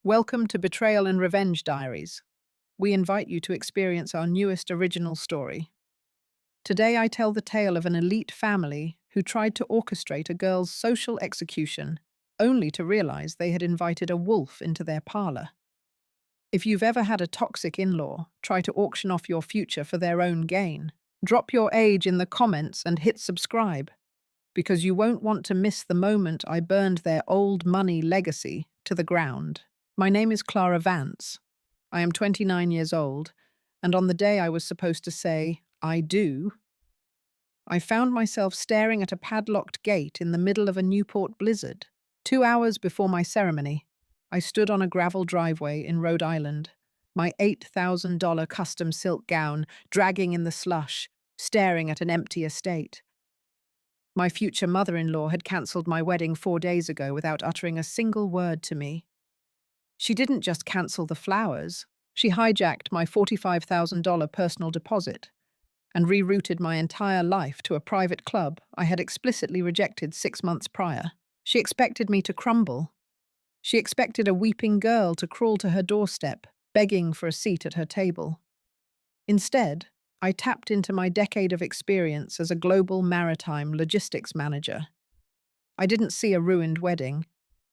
Welcome to Betrayal and Revenge Diaries. We invite you to experience our newest original story. Today I tell the tale of an elite family who tried to orchestrate a girl's social execution, only to realize they had invited a wolf into their parlor. If you've ever had a toxic in-law try to auction off your future for their own gain, drop your age in the comments and hit subscribe, because you won't want to miss the moment I burned their old money legacy to the ground. My name is Clara Vance. I am 29 years old, and on the day I was supposed to say, "I do," I found myself staring at a padlocked gate in the middle of a Newport blizzard. 2 hours before my ceremony, I stood on a gravel driveway in Rhode Island, my $8,000 custom silk gown dragging in the slush, staring at an empty estate. My future mother-in-law had cancelled my wedding 4 days ago without uttering a single word to me. She didn't just cancel the flowers, she hijacked my $45,000 personal deposit and rerouted my entire life to a private club I had explicitly rejected 6 months prior. She expected me to crumble. She expected a weeping girl to crawl to her doorstep, begging for a seat at her table. Instead, I tapped into my decade of experience as a global maritime logistics manager. I didn't see a ruined wedding.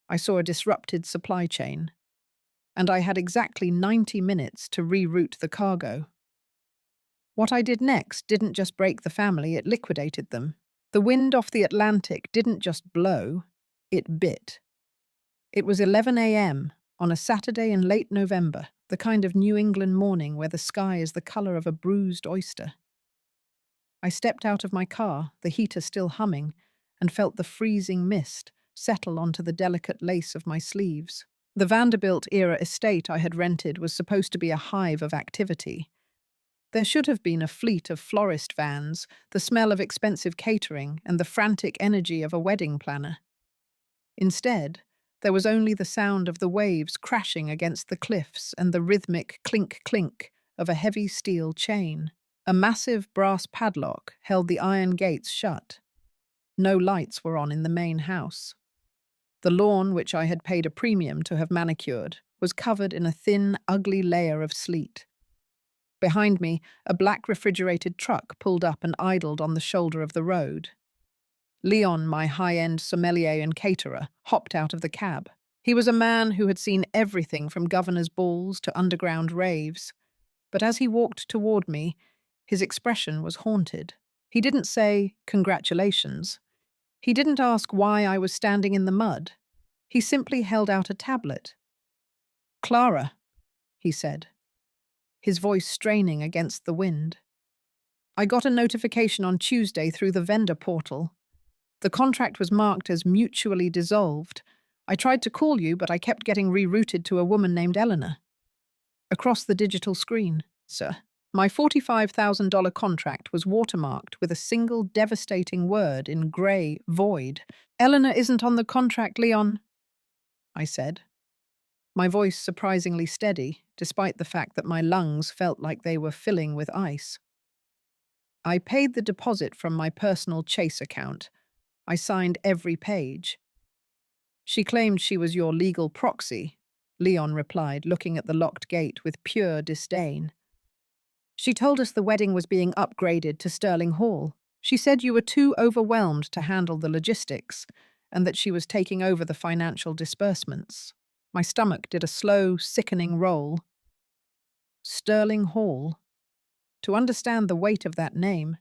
I saw a disrupted supply chain. And I had exactly 90 minutes to reroute the cargo. What I did next didn't just break the family, it liquidated them. The wind off the Atlantic didn't just blow, it bit. It was 11 a.m. on a Saturday in late November, the kind of New England morning where the sky is the color of a bruised oyster. I stepped out of my car, the heater still humming, and felt the freezing mist settle onto the delicate lace of my sleeves. The Vanderbilt-era estate I had rented was supposed to be a hive of activity. There should have been a fleet of florist vans, the smell of expensive catering, and the frantic energy of a wedding planner. Instead, there was only the sound of the waves crashing against the cliffs and the rhythmic clink-clink of a heavy steel chain. A massive brass padlock held the iron gates shut. No lights were on in the main house. The lawn, which I had paid a premium to have manicured, was covered in a thin, ugly layer of sleet. Behind me, a black refrigerated truck pulled up and idled on the shoulder of the road. Leon, my high-end sommelier and caterer, hopped out of the cab. He was a man who had seen everything from governor's balls to underground raves. But as he walked toward me, his expression was haunted. He didn't say, "Congratulations." He didn't ask why I was standing in the mud. He simply held out a tablet. "Clara," he said, his voice straining against the wind. "I got a notification on Tuesday through the vendor portal. The contract was marked as mutually dissolved. I tried to call you, but I kept getting rerouted to a woman named Eleanor." Across the digital screen, sir. My $45,000 contract was watermarked with a single devastating word in grey void. "Eleanor isn't on the contract, Leon," I said, my voice surprisingly steady, despite the fact that my lungs felt like they were filling with ice. "I paid the deposit from my personal Chase account. I signed every page." "She claimed she was your legal proxy," Leon replied, looking at the locked gate with pure disdain. "She told us the wedding was being upgraded to Sterling Hall. She said you were too overwhelmed to handle the logistics and that she was taking over the financial disbursements." My stomach did a slow, sickening roll. Sterling Hall. To understand the weight of that name,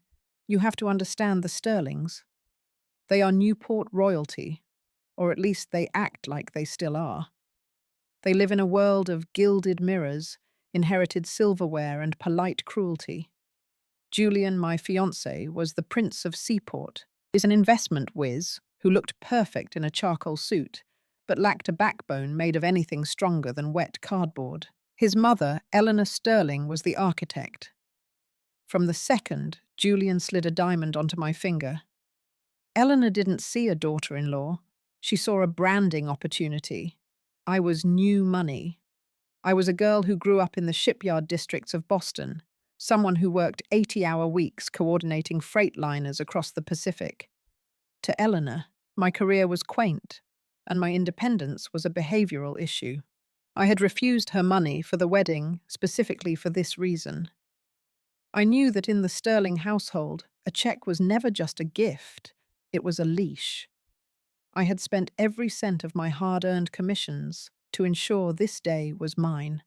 you have to understand the Sterlings. They are Newport royalty, or at least they act like they still are. They live in a world of gilded mirrors, inherited silverware and polite cruelty. Julian, my fiancé, was the Prince of Seaport, is an investment whiz who looked perfect in a charcoal suit, but lacked a backbone made of anything stronger than wet cardboard. His mother, Eleanor Sterling, was the architect. From the second, Julian slid a diamond onto my finger. Eleanor didn't see a daughter-in-law. She saw a branding opportunity. I was new money. I was a girl who grew up in the shipyard districts of Boston, someone who worked 80-hour weeks coordinating freight liners across the Pacific. To Eleanor, my career was quaint, and my independence was a behavioral issue. I had refused her money for the wedding specifically for this reason. I knew that in the Sterling household, a check was never just a gift, it was a leash. I had spent every cent of my hard-earned commissions to ensure this day was mine.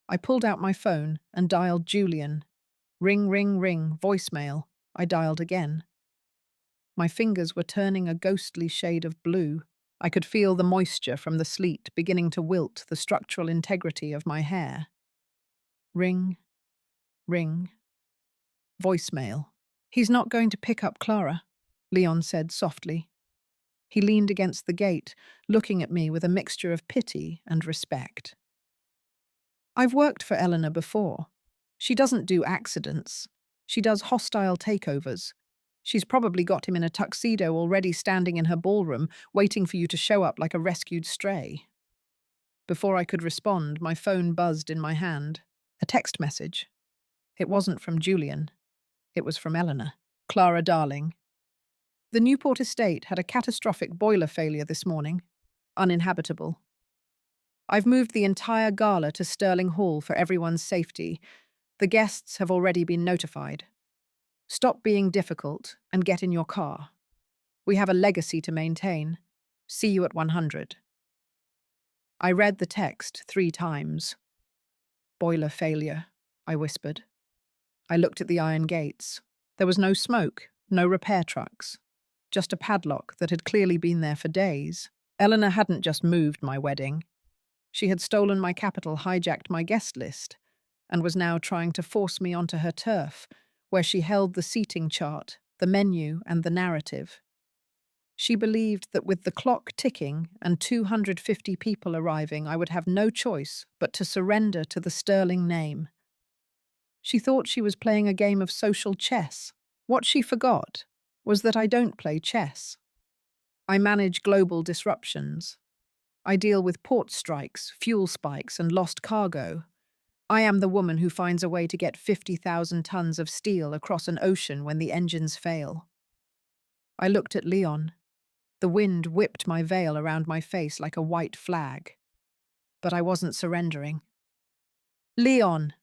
I pulled out my phone and dialed Julian. Ring, ring, ring, voicemail. I dialed again. My fingers were turning a ghostly shade of blue. I could feel the moisture from the sleet beginning to wilt the structural integrity of my hair. Ring, ring, voicemail. He's not going to pick up Clara, Leon said softly. He leaned against the gate, looking at me with a mixture of pity and respect. I've worked for Eleanor before. She doesn't do accidents. She does hostile takeovers. She's probably got him in a tuxedo already standing in her ballroom, waiting for you to show up like a rescued stray. Before I could respond, my phone buzzed in my hand. A text message. It wasn't from Julian. It was from Eleanor. Clara, darling. The Newport estate had a catastrophic boiler failure this morning. Uninhabitable. I've moved the entire gala to Sterling Hall for everyone's safety. The guests have already been notified. Stop being difficult and get in your car. We have a legacy to maintain. See you at 100. I read the text 3 times. Boiler failure, I whispered. I looked at the iron gates. There was no smoke, no repair trucks. Just a padlock that had clearly been there for days. Eleanor hadn't just moved my wedding. She had stolen my capital, hijacked my guest list, and was now trying to force me onto her turf, where she held the seating chart, the menu, and the narrative. She believed that with the clock ticking and 250 people arriving, I would have no choice but to surrender to the Sterling name. She thought she was playing a game of social chess. What she forgot was that I don't play chess. I manage global disruptions. I deal with port strikes, fuel spikes, and lost cargo. I am the woman who finds a way to get 50,000 tons of steel across an ocean when the engines fail. I looked at Leon. The wind whipped my veil around my face like a white flag. But I wasn't surrendering. Leon,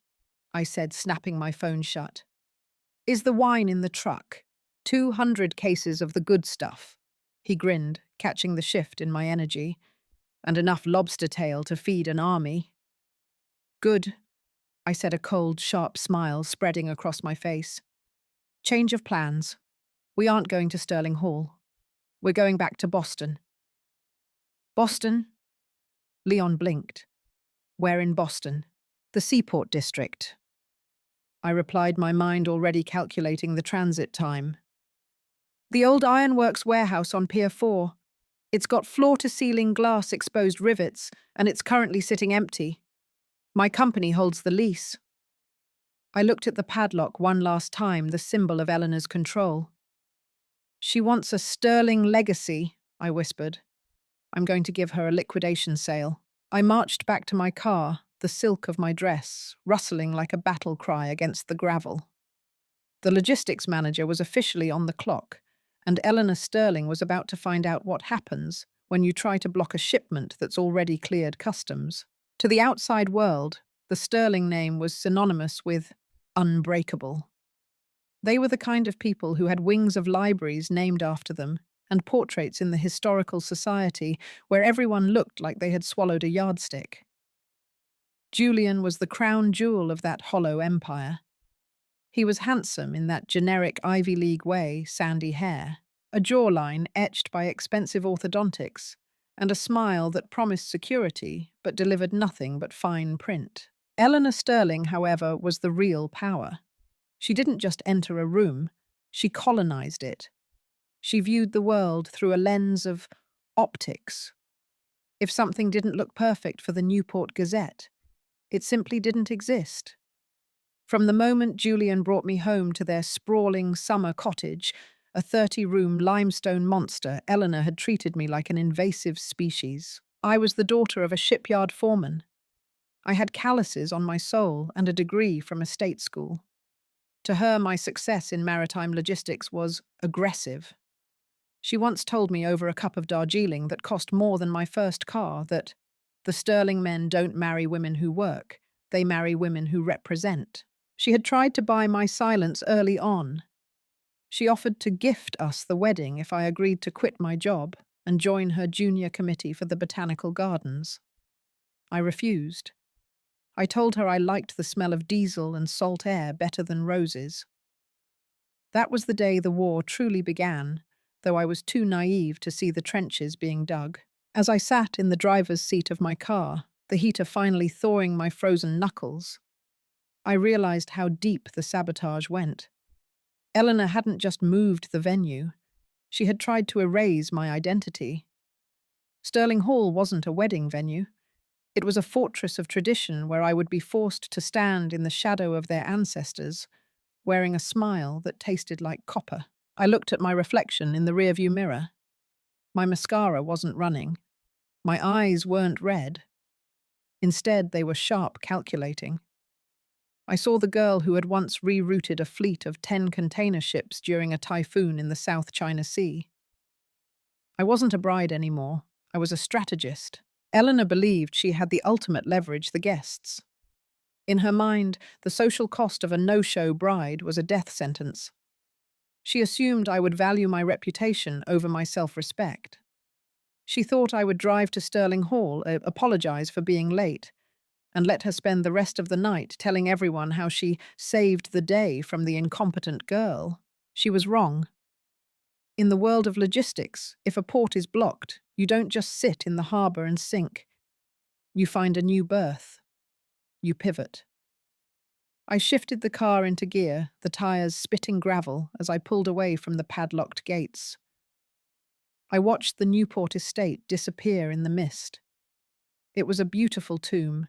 I said, snapping my phone shut. Is the wine in the truck? 200 cases of the good stuff. He grinned, catching the shift in my energy. And enough lobster tail to feed an army. Good, I said, a cold, sharp smile spreading across my face. Change of plans. We aren't going to Sterling Hall. We're going back to Boston. Boston? Leon blinked. Where in Boston? The Seaport District. I replied, my mind already calculating the transit time. The old ironworks warehouse on Pier 4. It's got floor-to-ceiling glass exposed rivets, and it's currently sitting empty. My company holds the lease. I looked at the padlock one last time, the symbol of Eleanor's control. She wants a sterling legacy, I whispered. I'm going to give her a liquidation sale. I marched back to my car, the silk of my dress rustling like a battle cry against the gravel. The logistics manager was officially on the clock, and Eleanor Sterling was about to find out what happens when you try to block a shipment that's already cleared customs. To the outside world, the Sterling name was synonymous with unbreakable. They were the kind of people who had wings of libraries named after them and portraits in the historical society where everyone looked like they had swallowed a yardstick. Julian was the crown jewel of that hollow empire. He was handsome in that generic Ivy League way, sandy hair, a jawline etched by expensive orthodontics, and a smile that promised security but delivered nothing but fine print. Eleanor Sterling, however, was the real power. She didn't just enter a room, she colonized it. She viewed the world through a lens of optics. If something didn't look perfect for the Newport Gazette, it simply didn't exist. From the moment Julian brought me home to their sprawling summer cottage, a 30-room limestone monster, Eleanor had treated me like an invasive species. I was the daughter of a shipyard foreman. I had calluses on my soul and a degree from a state school. To her, my success in maritime logistics was aggressive. She once told me over a cup of Darjeeling that cost more than my first car that The Sterling men don't marry women who work. They marry women who represent. She had tried to buy my silence early on. She offered to gift us the wedding if I agreed to quit my job and join her junior committee for the botanical gardens. I refused. I told her I liked the smell of diesel and salt air better than roses. That was the day the war truly began, though I was too naive to see the trenches being dug. As I sat in the driver's seat of my car, the heater finally thawing my frozen knuckles, I realized how deep the sabotage went. Eleanor hadn't just moved the venue. She had tried to erase my identity. Sterling Hall wasn't a wedding venue. It was a fortress of tradition where I would be forced to stand in the shadow of their ancestors, wearing a smile that tasted like copper. I looked at my reflection in the rearview mirror. My mascara wasn't running. My eyes weren't red. Instead, they were sharp, calculating. I saw the girl who had once rerouted a fleet of 10 container ships during a typhoon in the South China Sea. I wasn't a bride anymore. I was a strategist. Eleanor believed she had the ultimate leverage, the guests. In her mind, the social cost of a no-show bride was a death sentence. She assumed I would value my reputation over my self-respect. She thought I would drive to Sterling Hall, apologize for being late, and let her spend the rest of the night telling everyone how she saved the day from the incompetent girl. She was wrong. In the world of logistics, if a port is blocked, you don't just sit in the harbour and sink. You find a new berth. You pivot. I shifted the car into gear, the tyres spitting gravel as I pulled away from the padlocked gates. I watched the Newport estate disappear in the mist. It was a beautiful tomb,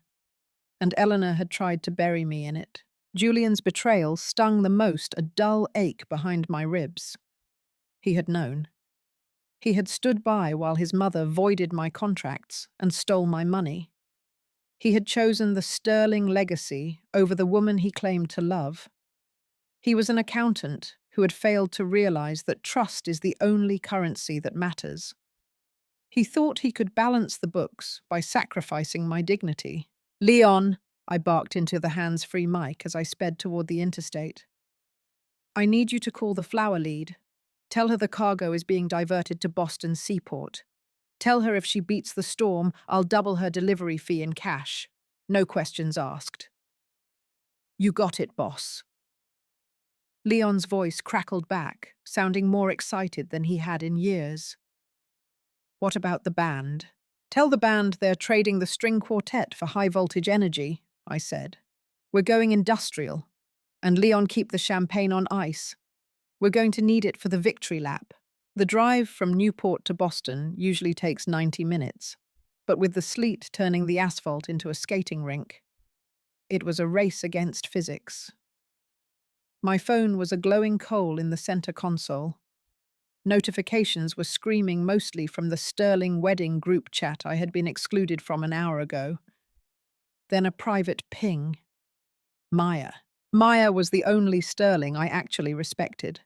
and Eleanor had tried to bury me in it. Julian's betrayal stung the most, a dull ache behind my ribs. He had known. He had stood by while his mother voided my contracts and stole my money. He had chosen the sterling legacy over the woman he claimed to love. He was an accountant who had failed to realize that trust is the only currency that matters. He thought he could balance the books by sacrificing my dignity. "Leon," I barked into the hands-free mic as I sped toward the interstate. "I need you to call the flower lead. Tell her the cargo is being diverted to Boston Seaport. Tell her if she beats the storm, I'll double her delivery fee in cash. No questions asked." "You got it, boss." Leon's voice crackled back, sounding more excited than he had in years. "What about the band?" "Tell the band they're trading the string quartet for high-voltage energy," I said. "We're going industrial. And Leon, keep the champagne on ice. We're going to need it for the victory lap." The drive from Newport to Boston usually takes 90 minutes, but with the sleet turning the asphalt into a skating rink, it was a race against physics. My phone was a glowing coal in the center console. Notifications were screaming mostly from the Sterling wedding group chat I had been excluded from an hour ago. Then a private ping. Maya. Maya was the only Sterling I actually respected.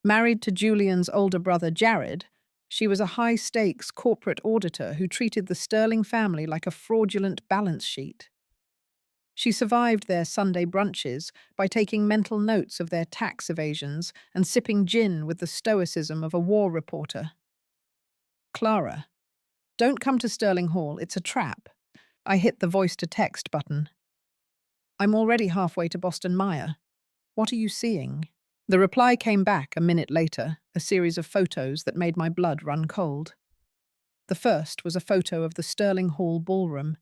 Married to Julian's older brother Jared, she was a high-stakes corporate auditor who treated the Sterling family like a fraudulent balance sheet. She survived their Sunday brunches by taking mental notes of their tax evasions and sipping gin with the stoicism of a war reporter. "Clara, don't come to Sterling Hall, it's a trap." I hit the voice-to-text button. "I'm already halfway to Boston, Maya. What are you seeing?" The reply came back a minute later, a series of photos that made my blood run cold. The first was a photo of the Sterling Hall ballroom.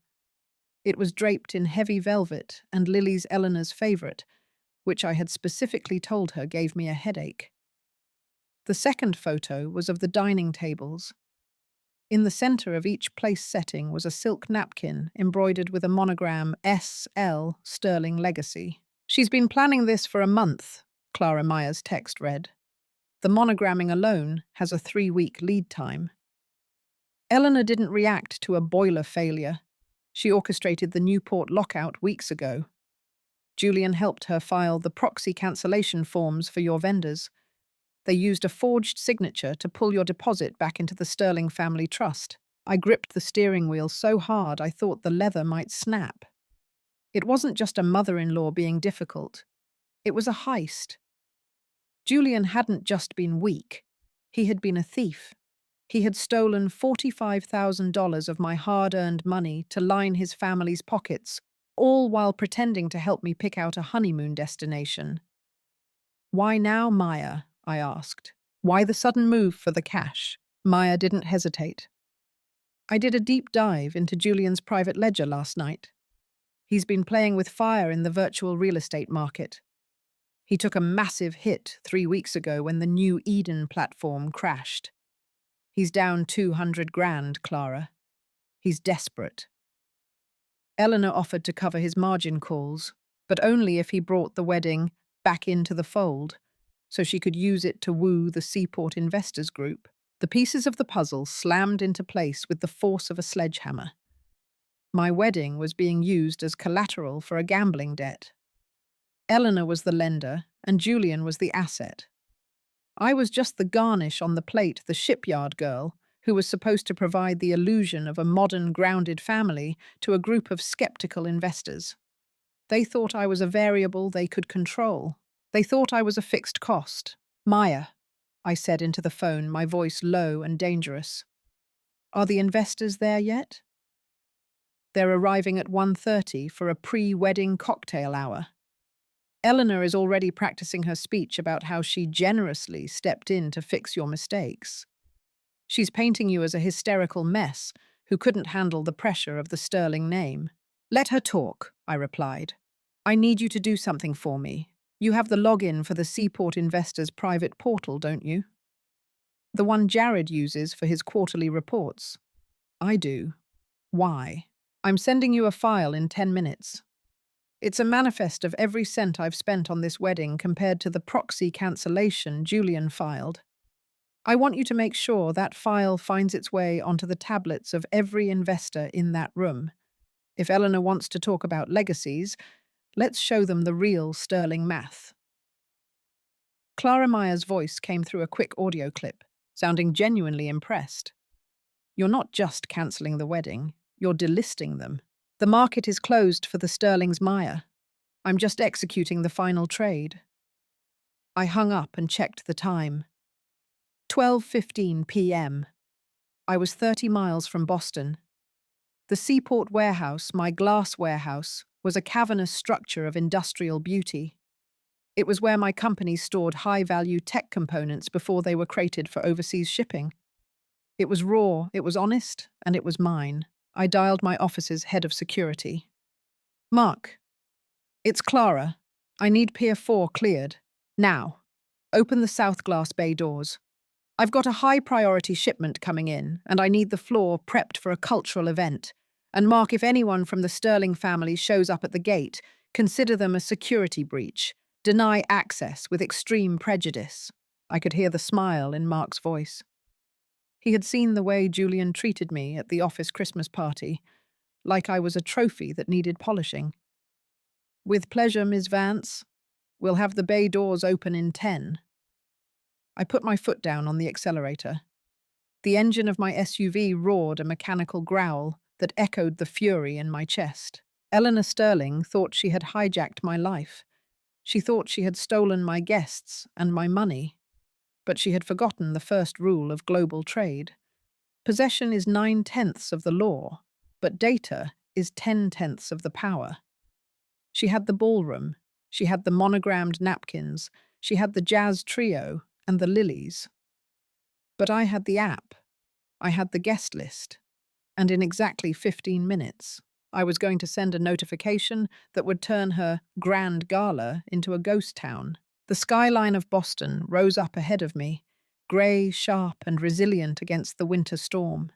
It was draped in heavy velvet and Lily's Eleanor's favorite, which I had specifically told her gave me a headache. The second photo was of the dining tables. In the center of each place setting was a silk napkin embroidered with a monogram S.L. Sterling Legacy. "She's been planning this for a month," Clara Maya's text read. "The monogramming alone has a 3-week lead time." Eleanor didn't react to a boiler failure. She orchestrated the Newport lockout weeks ago. Julian helped her file the proxy cancellation forms for your vendors. They used a forged signature to pull your deposit back into the Sterling family trust. I gripped the steering wheel so hard I thought the leather might snap. It wasn't just a mother-in-law being difficult. It was a heist. Julian hadn't just been weak. He had been a thief. He had stolen $45,000 of my hard-earned money to line his family's pockets, all while pretending to help me pick out a honeymoon destination. "Why now, Maya?" I asked. "Why the sudden move for the cash?" Maya didn't hesitate. "I did a deep dive into Julian's private ledger last night. He's been playing with fire in the virtual real estate market. He took a massive hit 3 weeks ago when the New Eden platform crashed. He's down 200 grand, Clara. He's desperate." Eleanor offered to cover his margin calls, but only if he brought the wedding back into the fold, so she could use it to woo the Seaport Investors Group. The pieces of the puzzle slammed into place with the force of a sledgehammer. My wedding was being used as collateral for a gambling debt. Eleanor was the lender, and Julian was the asset. I was just the garnish on the plate, the shipyard girl, who was supposed to provide the illusion of a modern, grounded family to a group of skeptical investors. They thought I was a variable they could control. They thought I was a fixed cost. "Maya," I said into the phone, my voice low and dangerous. "Are the investors there yet?" "They're arriving at 1:30 for a pre-wedding cocktail hour." Eleanor is already practicing her speech about how she generously stepped in to fix your mistakes. She's painting you as a hysterical mess who couldn't handle the pressure of the sterling name. "Let her talk," I replied. "I need you to do something for me. You have the login for the Seaport Investors private portal, don't you? The one Jared uses for his quarterly reports." "I do." "Why?" "I'm sending you a file in 10 minutes. It's a manifest of every cent I've spent on this wedding compared to the proxy cancellation Julian filed. I want you to make sure that file finds its way onto the tablets of every investor in that room. If Eleanor wants to talk about legacies, let's show them the real sterling math." Clara Maya's voice came through a quick audio clip, sounding genuinely impressed. "You're not just cancelling the wedding, you're delisting them. The market is closed for the sterling's Maya. I'm just executing the final trade." I hung up and checked the time. 12:15 p.m. I was 30 miles from Boston. The Seaport warehouse, my glass warehouse, was a cavernous structure of industrial beauty. It was where my company stored high-value tech components before they were crated for overseas shipping. It was raw, it was honest, and it was mine. I dialed my office's head of security. "Mark, it's Clara. I need Pier 4 cleared. Now. Open the South Glass Bay doors. I've got a high-priority shipment coming in, and I need the floor prepped for a cultural event. And Mark, if anyone from the Sterling family shows up at the gate, consider them a security breach. Deny access with extreme prejudice." I could hear the smile in Mark's voice. He had seen the way Julian treated me at the office Christmas party, like I was a trophy that needed polishing. "With pleasure, Ms. Vance. We'll have the bay doors open in 10. I put my foot down on the accelerator. The engine of my SUV roared a mechanical growl that echoed the fury in my chest. Eleanor Sterling thought she had hijacked my life. She thought she had stolen my guests and my money. But she had forgotten the first rule of global trade. Possession is 9/10 of the law, but data is 10/10 of the power. She had the ballroom, she had the monogrammed napkins, she had the jazz trio and the lilies. But I had the app, I had the guest list, and in exactly 15 minutes, I was going to send a notification that would turn her grand gala into a ghost town. The skyline of Boston rose up ahead of me, grey, sharp, and resilient against the winter storm.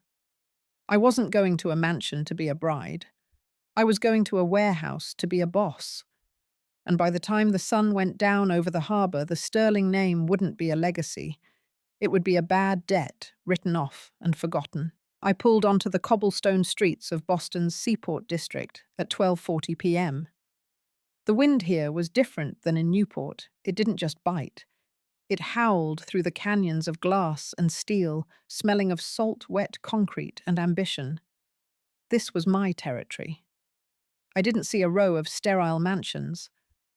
I wasn't going to a mansion to be a bride. I was going to a warehouse to be a boss. And by the time the sun went down over the harbour, the Sterling name wouldn't be a legacy. It would be a bad debt, written off and forgotten. I pulled onto the cobblestone streets of Boston's Seaport district at 12:40 p.m. The wind here was different than in Newport. It didn't just bite. It howled through the canyons of glass and steel, smelling of salt, wet concrete and ambition. This was my territory. I didn't see a row of sterile mansions.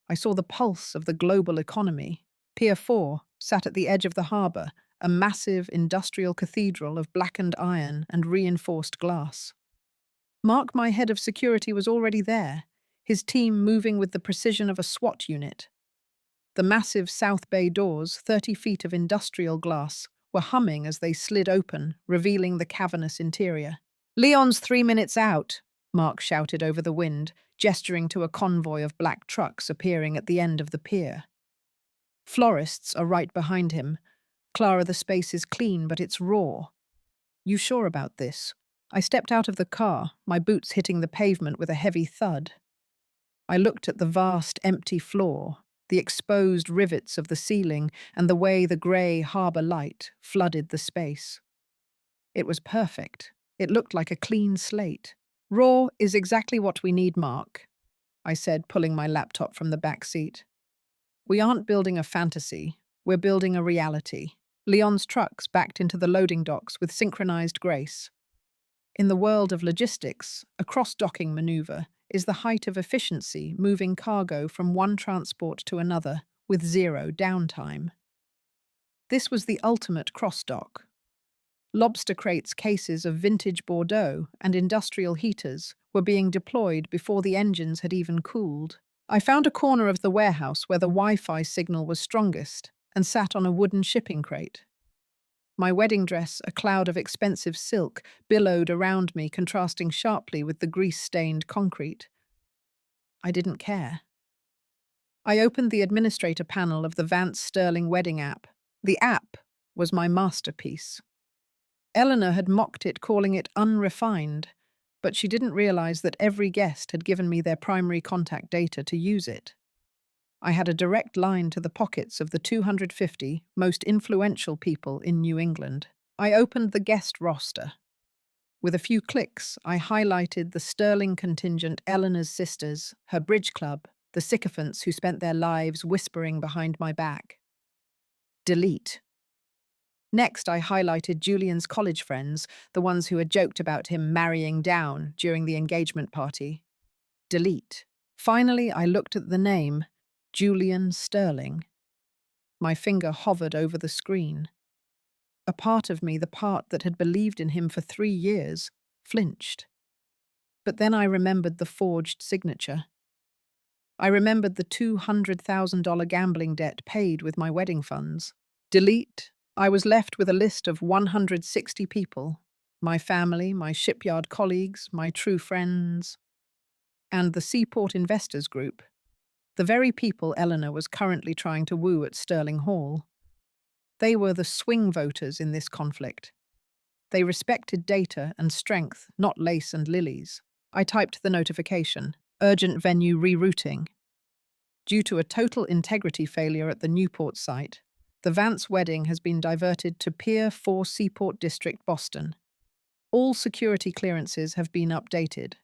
I saw the pulse of the global economy. Pier 4 sat at the edge of the harbour, a massive industrial cathedral of blackened iron and reinforced glass. Mark, my head of security, was already there, his team moving with the precision of a SWAT unit. The massive South Bay doors, 30 feet of industrial glass, were humming as they slid open, revealing the cavernous interior. "Leon's 3 minutes out," Mark shouted over the wind, gesturing to a convoy of black trucks appearing at the end of the pier. "Florists are right behind him. Clara, the space is clean, but it's raw." "You sure about this?" I stepped out of the car, my boots hitting the pavement with a heavy thud. I looked at the vast, empty floor, the exposed rivets of the ceiling, and the way the grey harbour light flooded the space. It was perfect. It looked like a clean slate. "Raw is exactly what we need, Mark," I said, pulling my laptop from the back seat. "We aren't building a fantasy, we're building a reality." Leon's trucks backed into the loading docks with synchronized grace. In the world of logistics, a cross-docking maneuver is the height of efficiency, moving cargo from one transport to another with zero downtime. This was the ultimate cross-dock. Lobster crates, cases of vintage Bordeaux, and industrial heaters were being deployed before the engines had even cooled. I found a corner of the warehouse where the Wi-Fi signal was strongest and sat on a wooden shipping crate. My wedding dress, a cloud of expensive silk, billowed around me, contrasting sharply with the grease-stained concrete. I didn't care. I opened the administrator panel of the Vance Sterling wedding app. The app was my masterpiece. Eleanor had mocked it, calling it unrefined, but she didn't realize that every guest had given me their primary contact data to use it. I had a direct line to the pockets of the 250 most influential people in New England. I opened the guest roster. With a few clicks, I highlighted the Sterling contingent, Eleanor's sisters, her bridge club, the sycophants who spent their lives whispering behind my back. Delete. Next, I highlighted Julian's college friends, the ones who had joked about him marrying down during the engagement party. Delete. Finally, I looked at the name, Julian Sterling. My finger hovered over the screen. A part of me, the part that had believed in him for 3 years, flinched. But then I remembered the forged signature. I remembered the $200,000 gambling debt paid with my wedding funds. Delete. I was left with a list of 160 people. My family, my shipyard colleagues, my true friends, and the Seaport Investors Group. The very people Eleanor was currently trying to woo at Sterling Hall. They were the swing voters in this conflict. They respected data and strength, not lace and lilies. I typed the notification, urgent venue rerouting. Due to a total integrity failure at the Newport site, the Vance wedding has been diverted to Pier 4 Seaport District, Boston. All security clearances have been updated.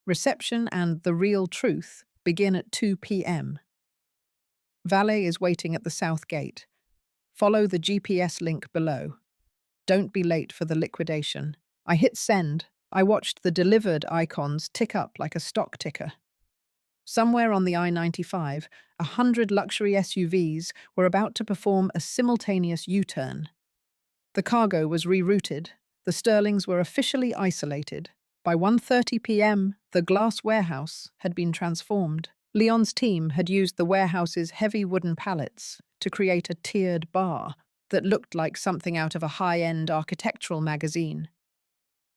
Reception and the real truth begin at 2 p.m. Valet is waiting at the south gate. Follow the GPS link below. Don't be late for the liquidation. I hit send. I watched the delivered icons tick up like a stock ticker. Somewhere on the I-95, 100 luxury SUVs were about to perform a simultaneous U-turn. The cargo was rerouted. The Sterlings were officially isolated. By 1:30 p.m., the glass warehouse had been transformed. Leon's team had used the warehouse's heavy wooden pallets to create a tiered bar that looked like something out of a high-end architectural magazine.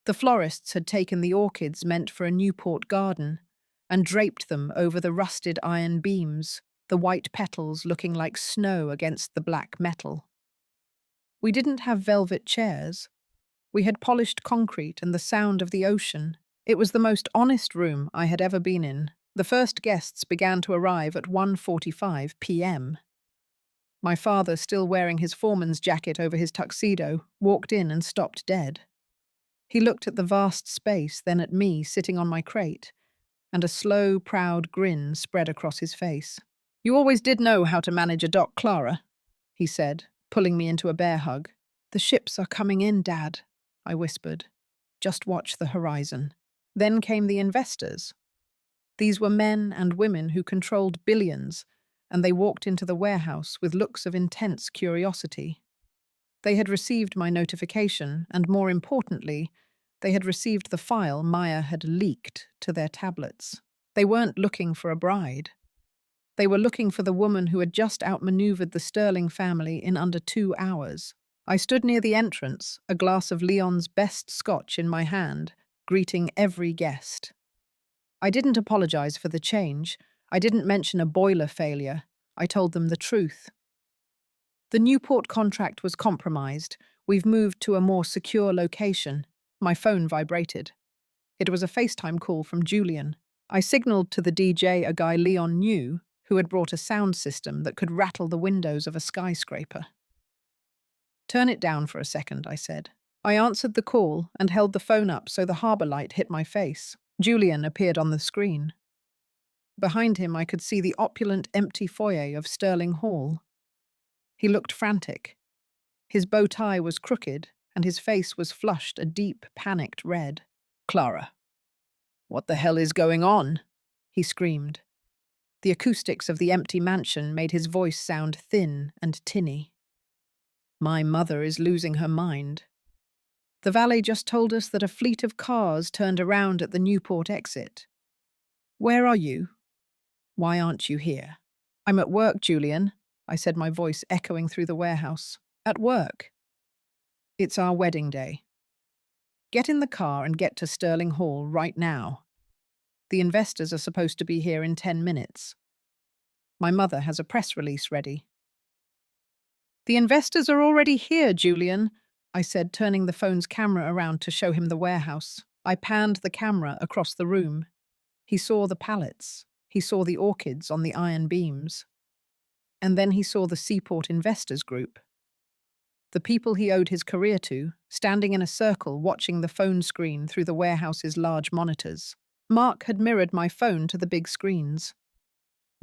The florists had taken the orchids meant for a Newport garden and draped them over the rusted iron beams, the white petals looking like snow against the black metal. We didn't have velvet chairs. We had polished concrete and the sound of the ocean. It was the most honest room I had ever been in. The first guests began to arrive at 1:45 p.m. My father, still wearing his foreman's jacket over his tuxedo, walked in and stopped dead. He looked at the vast space, then at me sitting on my crate, and a slow, proud grin spread across his face. "You always did know how to manage a dock, Clara," he said, pulling me into a bear hug. The ships are coming in, Dad, I whispered. Just watch the horizon. Then came the investors. These were men and women who controlled billions, and they walked into the warehouse with looks of intense curiosity. They had received my notification, and more importantly, they had received the file Maya had leaked to their tablets. They weren't looking for a bride. They were looking for the woman who had just outmaneuvered the Sterling family in under 2 hours. I stood near the entrance, a glass of Leon's best scotch in my hand, greeting every guest. I didn't apologize for the change. I didn't mention a boiler failure. I told them the truth. The Newport contract was compromised. We've moved to a more secure location. My phone vibrated. It was a FaceTime call from Julian. I signaled to the DJ a guy Leon knew who had brought a sound system that could rattle the windows of a skyscraper. Turn it down for a second, I said. I answered the call and held the phone up so the harbour light hit my face. Julian appeared on the screen. Behind him I could see the opulent empty foyer of Sterling Hall. He looked frantic. His bow tie was crooked, and his face was flushed a deep, panicked red. "Clara, what the hell is going on?" he screamed. The acoustics of the empty mansion made his voice sound thin and tinny. "My mother is losing her mind. The valet just told us that a fleet of cars turned around at the Newport exit. Where are you? Why aren't you here?" "I'm at work, Julian," I said, my voice echoing through the warehouse. "At work? It's our wedding day. Get in the car and get to Sterling Hall right now. The investors are supposed to be here in 10 minutes. My mother has a press release ready." "The investors are already here, Julian," I said, turning the phone's camera around to show him the warehouse. I panned the camera across the room. He saw the pallets. He saw the orchids on the iron beams. And then he saw the Seaport Investors Group. The people he owed his career to, standing in a circle watching the phone screen through the warehouse's large monitors. Mark had mirrored my phone to the big screens.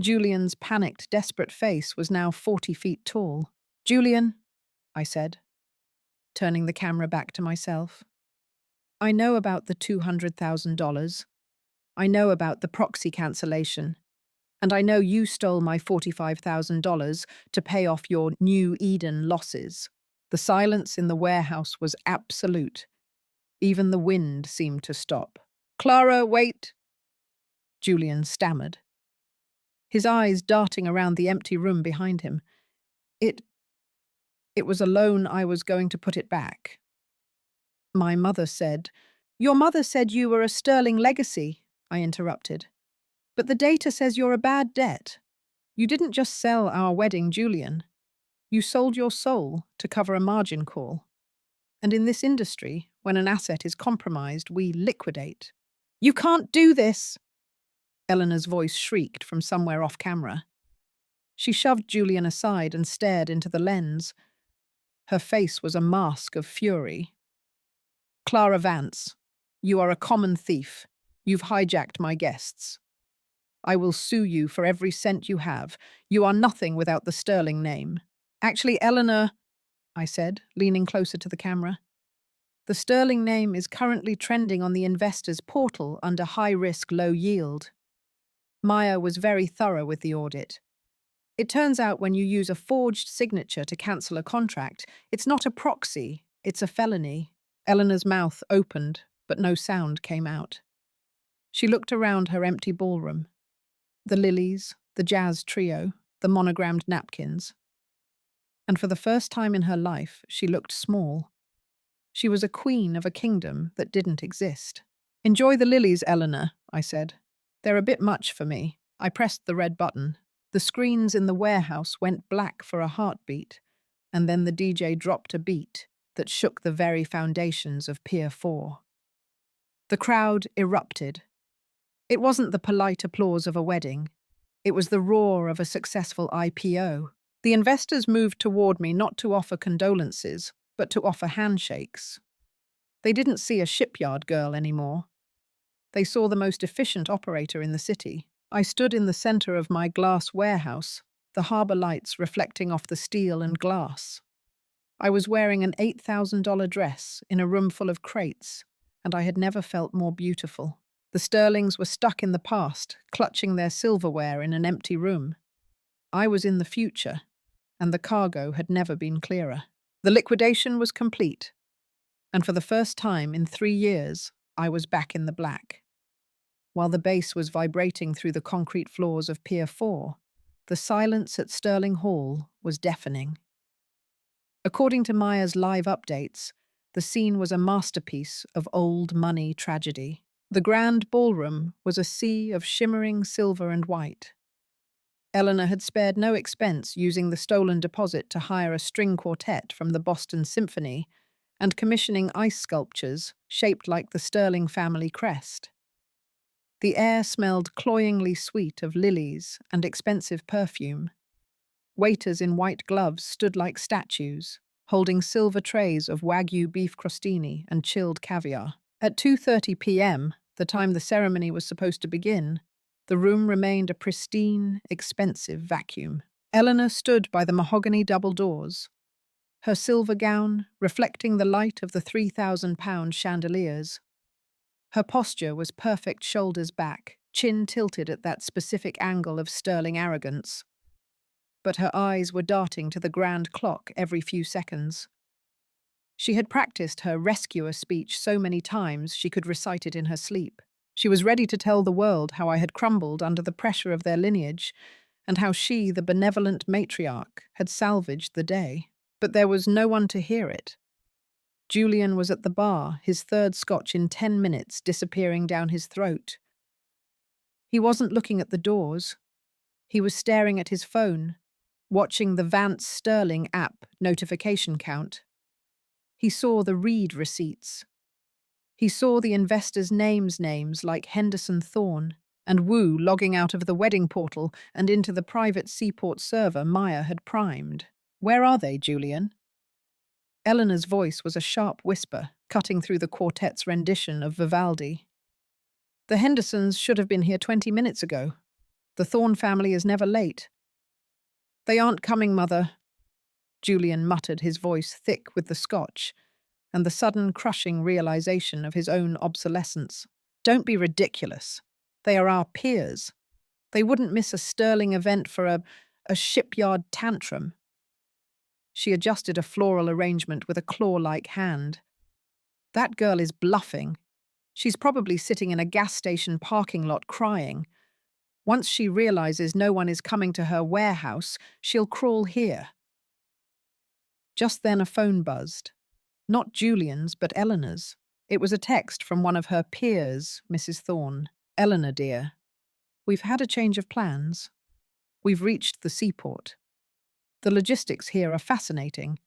Julian's panicked, desperate face was now 40 feet tall. "Julian," I said, turning the camera back to myself. "I know about the $200,000. I know about the proxy cancellation. And I know you stole my $45,000 to pay off your New Eden losses." The silence in the warehouse was absolute. Even the wind seemed to stop. "Clara, wait!" Julian stammered, his eyes darting around the empty room behind him. It was a loan. I was going to put it back. My mother said, "Your mother said you were a Sterling legacy," I interrupted. "But the data says you're a bad debt. You didn't just sell our wedding, Julian. You sold your soul to cover a margin call. And in this industry, when an asset is compromised, we liquidate." "You can't do this!" Eleanor's voice shrieked from somewhere off camera. She shoved Julian aside and stared into the lens. Her face was a mask of fury. "Clara Vance, you are a common thief. You've hijacked my guests. I will sue you for every cent you have. You are nothing without the Sterling name." "Actually, Eleanor," I said, leaning closer to the camera, "the Sterling name is currently trending on the investors' portal under high-risk, low-yield. Maya was very thorough with the audit. It turns out when you use a forged signature to cancel a contract, it's not a proxy, it's a felony." Eleanor's mouth opened, but no sound came out. She looked around her empty ballroom. The lilies, the jazz trio, the monogrammed napkins. And for the first time in her life, she looked small. She was a queen of a kingdom that didn't exist. "Enjoy the lilies, Eleanor," I said. "They're a bit much for me." I pressed the red button. The screens in the warehouse went black for a heartbeat, and then the DJ dropped a beat that shook the very foundations of Pier 4. The crowd erupted. It wasn't the polite applause of a wedding. It was the roar of a successful IPO. The investors moved toward me not to offer condolences, but to offer handshakes. They didn't see a shipyard girl anymore. They saw the most efficient operator in the city. I stood in the center of my glass warehouse, the harbour lights reflecting off the steel and glass. I was wearing an $8,000 dress in a room full of crates, and I had never felt more beautiful. The Sterlings were stuck in the past, clutching their silverware in an empty room. I was in the future, and the cargo had never been clearer. The liquidation was complete, and for the first time in 3 years, I was back in the black. While the bass was vibrating through the concrete floors of Pier 4, the silence at Sterling Hall was deafening. According to Maya's live updates, the scene was a masterpiece of old money tragedy. The grand ballroom was a sea of shimmering silver and white. Eleanor had spared no expense using the stolen deposit to hire a string quartet from the Boston Symphony and commissioning ice sculptures shaped like the Sterling family crest. The air smelled cloyingly sweet of lilies and expensive perfume. Waiters in white gloves stood like statues, holding silver trays of Wagyu beef crostini and chilled caviar. At 2:30 p.m., the time the ceremony was supposed to begin, the room remained a pristine, expensive vacuum. Eleanor stood by the mahogany double doors, her silver gown reflecting the light of the 3,000-pound chandeliers. Her posture was perfect shoulders back, chin tilted at that specific angle of sterling arrogance. But her eyes were darting to the grand clock every few seconds. She had practiced her rescuer speech so many times she could recite it in her sleep. She was ready to tell the world how I had crumbled under the pressure of their lineage and how she, the benevolent matriarch, had salvaged the day. But there was no one to hear it. Julian was at the bar, his third scotch in 10 minutes disappearing down his throat. He wasn't looking at the doors. He was staring at his phone, watching the Vance Sterling app notification count. He saw the read receipts. He saw the investors' names like Henderson Thorne and Wu logging out of the wedding portal and into the private Seaport server Maya had primed. "Where are they, Julian?" Eleanor's voice was a sharp whisper, cutting through the quartet's rendition of Vivaldi. "The Hendersons should have been here 20 minutes ago. The Thorne family is never late." "They aren't coming, Mother," Julian muttered, his voice thick with the scotch, and the sudden crushing realization of his own obsolescence. "Don't be ridiculous. They are our peers. They wouldn't miss a Sterling event for a shipyard tantrum." She adjusted a floral arrangement with a claw-like hand. "That girl is bluffing. She's probably sitting in a gas station parking lot crying. Once she realizes no one is coming to her warehouse, she'll crawl here." Just then a phone buzzed. Not Julian's, but Eleanor's. It was a text from one of her peers, Mrs. Thorne. "Eleanor, dear, we've had a change of plans. We've reached the seaport. The logistics here are fascinating.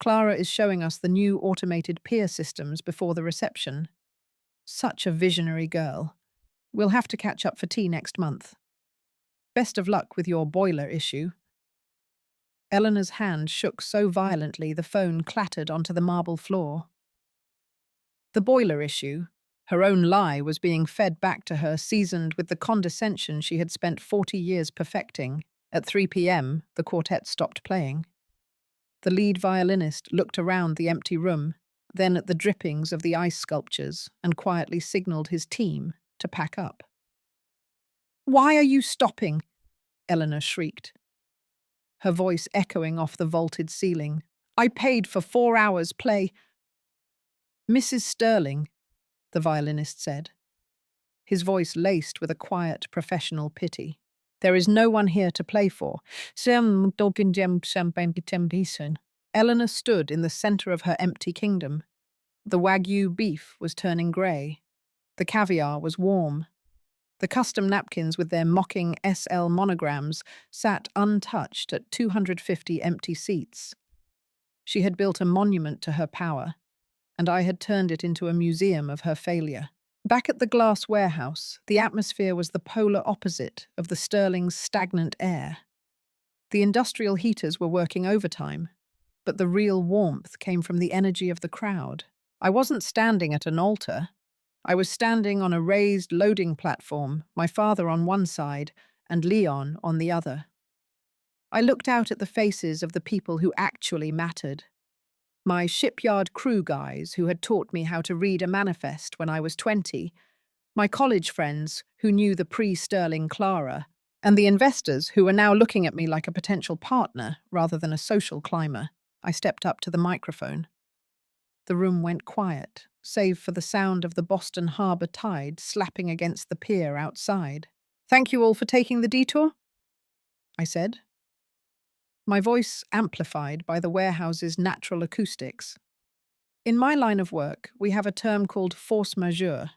Clara is showing us the new automated pier systems before the reception. Such a visionary girl. We'll have to catch up for tea next month. Best of luck with your boiler issue." Eleanor's hand shook so violently the phone clattered onto the marble floor. The boiler issue, her own lie, was being fed back to her, seasoned with the condescension she had spent 40 years perfecting. At 3 p.m., the quartet stopped playing. The lead violinist looked around the empty room, then at the drippings of the ice sculptures, and quietly signaled his team to pack up. "Why are you stopping?" Eleanor shrieked, her voice echoing off the vaulted ceiling. "I paid for 4 hours' play." "Mrs. Sterling," the violinist said, his voice laced with a quiet, professional pity. "There is no one here to play for." Eleanor stood in the center of her empty kingdom. The Wagyu beef was turning grey. The caviar was warm. The custom napkins with their mocking SL monograms sat untouched at 250 empty seats. She had built a monument to her power, and I had turned it into a museum of her failure. Back at the glass warehouse, the atmosphere was the polar opposite of the Sterling's stagnant air. The industrial heaters were working overtime, but the real warmth came from the energy of the crowd. I wasn't standing at an altar. I was standing on a raised loading platform, my father on one side and Leon on the other. I looked out at the faces of the people who actually mattered. My shipyard crew guys who had taught me how to read a manifest when I was 20, my college friends who knew the pre-Sterling Clara, and the investors who were now looking at me like a potential partner rather than a social climber. I stepped up to the microphone. The room went quiet, save for the sound of the Boston Harbor tide slapping against the pier outside. "Thank you all for taking the detour," I said, my voice amplified by the warehouse's natural acoustics. In my line of work, we have a term called force majeure.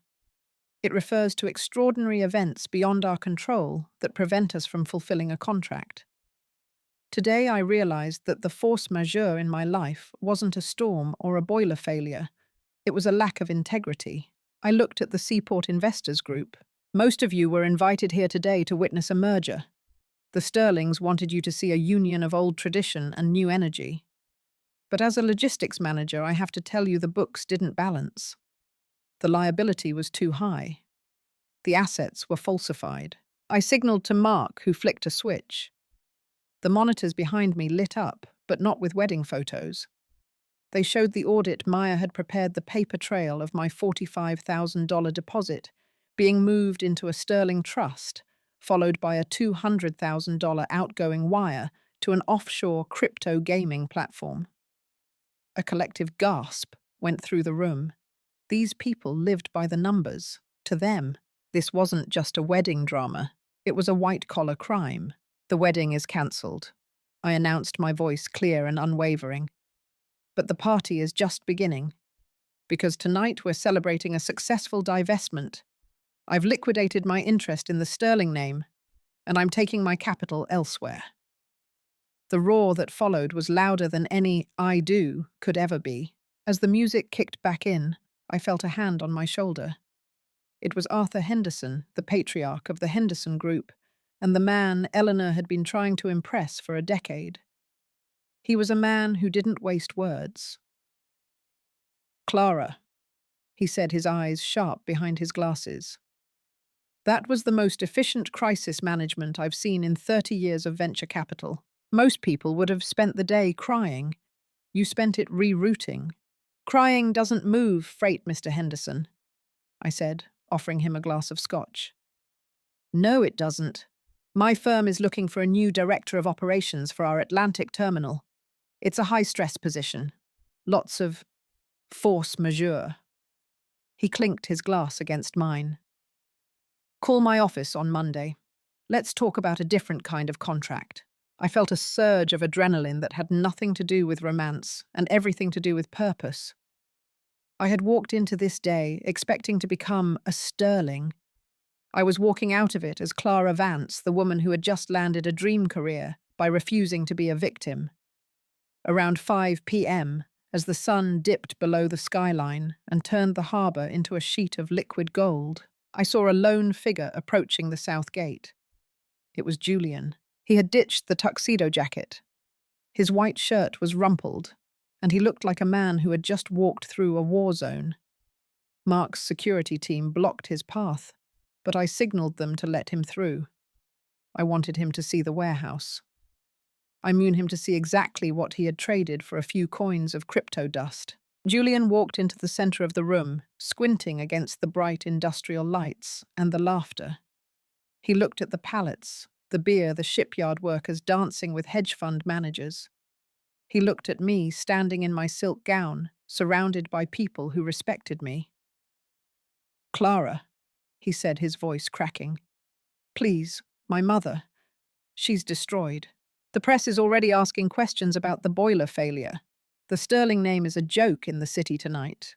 It refers to extraordinary events beyond our control that prevent us from fulfilling a contract. Today I realized that the force majeure in my life wasn't a storm or a boiler failure. It was a lack of integrity. I looked at the Seaport Investors Group. Most of you were invited here today to witness a merger. The Sterlings wanted you to see a union of old tradition and new energy. But as a logistics manager, I have to tell you the books didn't balance. The liability was too high. The assets were falsified. I signaled to Mark, who flicked a switch. The monitors behind me lit up, but not with wedding photos. They showed the audit Maya had prepared the paper trail of my $45,000 deposit being moved into a sterling trust, followed by a $200,000 outgoing wire to an offshore crypto gaming platform. A collective gasp went through the room. These people lived by the numbers. To them, this wasn't just a wedding drama. It was a white-collar crime. "The wedding is cancelled," I announced, my voice clear and unwavering. "But the party is just beginning. Because tonight we're celebrating a successful divestment. I've liquidated my interest in the Sterling name, and I'm taking my capital elsewhere." The roar that followed was louder than any "I do" could ever be. As the music kicked back in, I felt a hand on my shoulder. It was Arthur Henderson, the patriarch of the Henderson Group, and the man Eleanor had been trying to impress for a decade. He was a man who didn't waste words. "Clara," he said, his eyes sharp behind his glasses. "That was the most efficient crisis management I've seen in 30 years of venture capital. Most people would have spent the day crying. You spent it rerouting. Crying doesn't move freight, Mr. Henderson," I said, offering him a glass of scotch. "No, it doesn't. My firm is looking for a new director of operations for our Atlantic terminal. It's a high-stress position. Lots of force majeure." He clinked his glass against mine. "Call my office on Monday. Let's talk about a different kind of contract." I felt a surge of adrenaline that had nothing to do with romance and everything to do with purpose. I had walked into this day expecting to become a Sterling. I was walking out of it as Clara Vance, the woman who had just landed a dream career by refusing to be a victim. Around 5 p.m., as the sun dipped below the skyline and turned the harbour into a sheet of liquid gold, I saw a lone figure approaching the south gate. It was Julian. He had ditched the tuxedo jacket. His white shirt was rumpled, and he looked like a man who had just walked through a war zone. Mark's security team blocked his path, but I signaled them to let him through. I wanted him to see the warehouse. I mean him to see exactly what he had traded for a few coins of crypto dust. Julian walked into the center of the room, squinting against the bright industrial lights and the laughter. He looked at the pallets, the beer, the shipyard workers dancing with hedge fund managers. He looked at me, standing in my silk gown, surrounded by people who respected me. "Clara," he said, his voice cracking. "Please, my mother. She's destroyed. The press is already asking questions about the boiler failure. The Sterling name is a joke in the city tonight."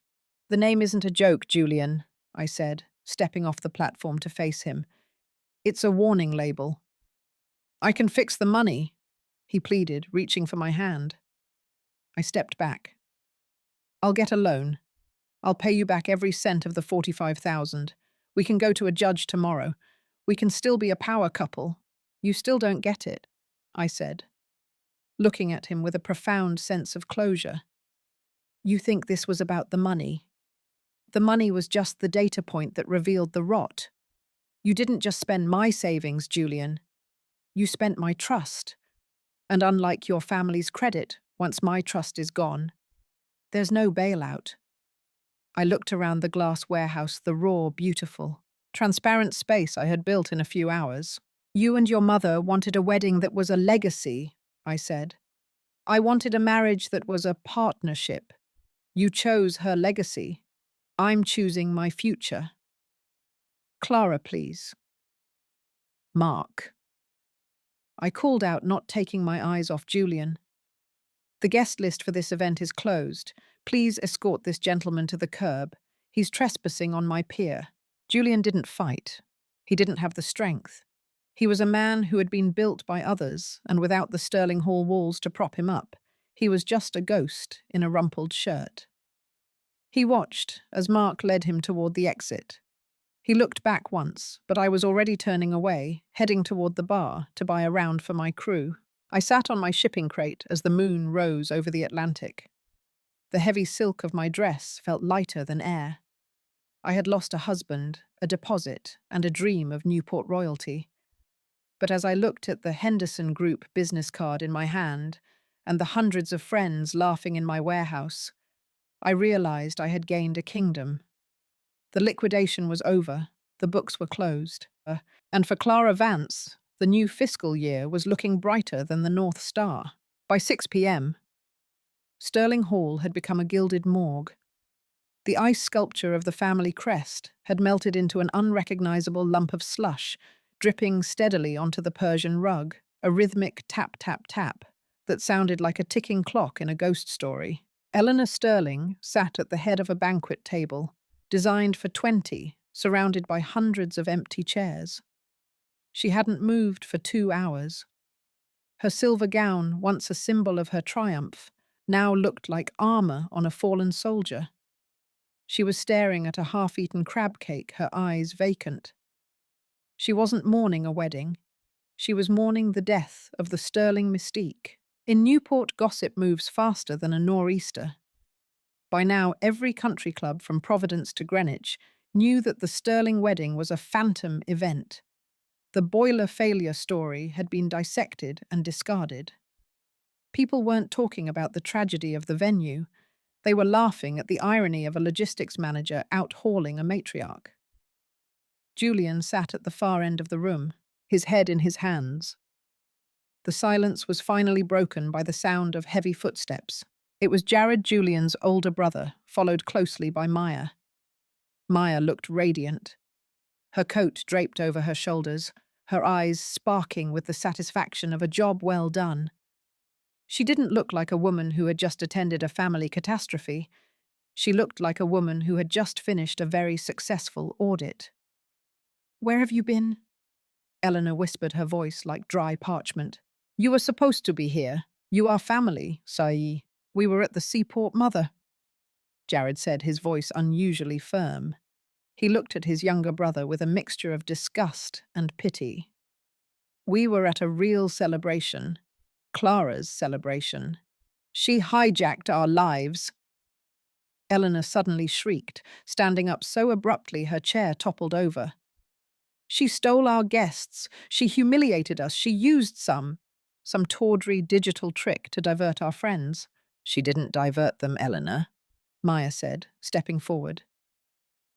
"The name isn't a joke, Julian," I said, stepping off the platform to face him. "It's a warning label." "I can fix the money," he pleaded, reaching for my hand. I stepped back. "I'll get a loan. I'll pay you back every cent of the $45,000. We can go to a judge tomorrow. We can still be a power couple. You still don't get it," I said, looking at him with a profound sense of closure. "You think this was about the money? The money was just the data point that revealed the rot. You didn't just spend my savings, Julian. You spent my trust. And unlike your family's credit, once my trust is gone, there's no bailout. I looked around the glass warehouse, the raw, beautiful, transparent space I had built in a few hours. You and your mother wanted a wedding that was a legacy, I said. I wanted a marriage that was a partnership. You chose her legacy. I'm choosing my future. Clara, please. Mark. I called out, not taking my eyes off Julian. The guest list for this event is closed. Please escort this gentleman to the curb. He's trespassing on my pier. Julian didn't fight. He didn't have the strength. He was a man who had been built by others, and without the Sterling Hall walls to prop him up, he was just a ghost in a rumpled shirt. He watched as Mark led him toward the exit. He looked back once, but I was already turning away, heading toward the bar to buy a round for my crew. I sat on my shipping crate as the moon rose over the Atlantic. The heavy silk of my dress felt lighter than air. I had lost a husband, a deposit, and a dream of Newport royalty. But as I looked at the Henderson Group business card in my hand and the hundreds of friends laughing in my warehouse, I realized I had gained a kingdom. The liquidation was over, the books were closed, and for Clara Vance, the new fiscal year was looking brighter than the North Star. By 6 p.m., Sterling Hall had become a gilded morgue. The ice sculpture of the family crest had melted into an unrecognizable lump of slush, dripping steadily onto the Persian rug, a rhythmic tap-tap-tap that sounded like a ticking clock in a ghost story. Eleanor Sterling sat at the head of a banquet table, designed for 20, surrounded by hundreds of empty chairs. She hadn't moved for 2 hours. Her silver gown, once a symbol of her triumph, now looked like armor on a fallen soldier. She was staring at a half-eaten crab cake, her eyes vacant. She wasn't mourning a wedding. She was mourning the death of the Sterling mystique. In Newport, gossip moves faster than a nor'easter. By now, every country club from Providence to Greenwich knew that the Sterling wedding was a phantom event. The boiler failure story had been dissected and discarded. People weren't talking about the tragedy of the venue. They were laughing at the irony of a logistics manager out-hauling a matriarch. Julian sat at the far end of the room, his head in his hands. The silence was finally broken by the sound of heavy footsteps. It was Jared, Julian's older brother, followed closely by Maya. Maya looked radiant. Her coat draped over her shoulders, her eyes sparking with the satisfaction of a job well done. She didn't look like a woman who had just attended a family catastrophe. She looked like a woman who had just finished a very successful audit. "Where have you been?" Eleanor whispered, her voice like dry parchment. "You were supposed to be here. You are family, Sae. We were at the seaport, mother," Jared said, his voice unusually firm. He looked at his younger brother with a mixture of disgust and pity. "We were at a real celebration. Clara's celebration. She hijacked our lives." Eleanor suddenly shrieked, standing up so abruptly her chair toppled over. "She stole our guests. She humiliated us. She used some tawdry digital trick to divert our friends." "She didn't divert them, Eleanor," Maya said, stepping forward.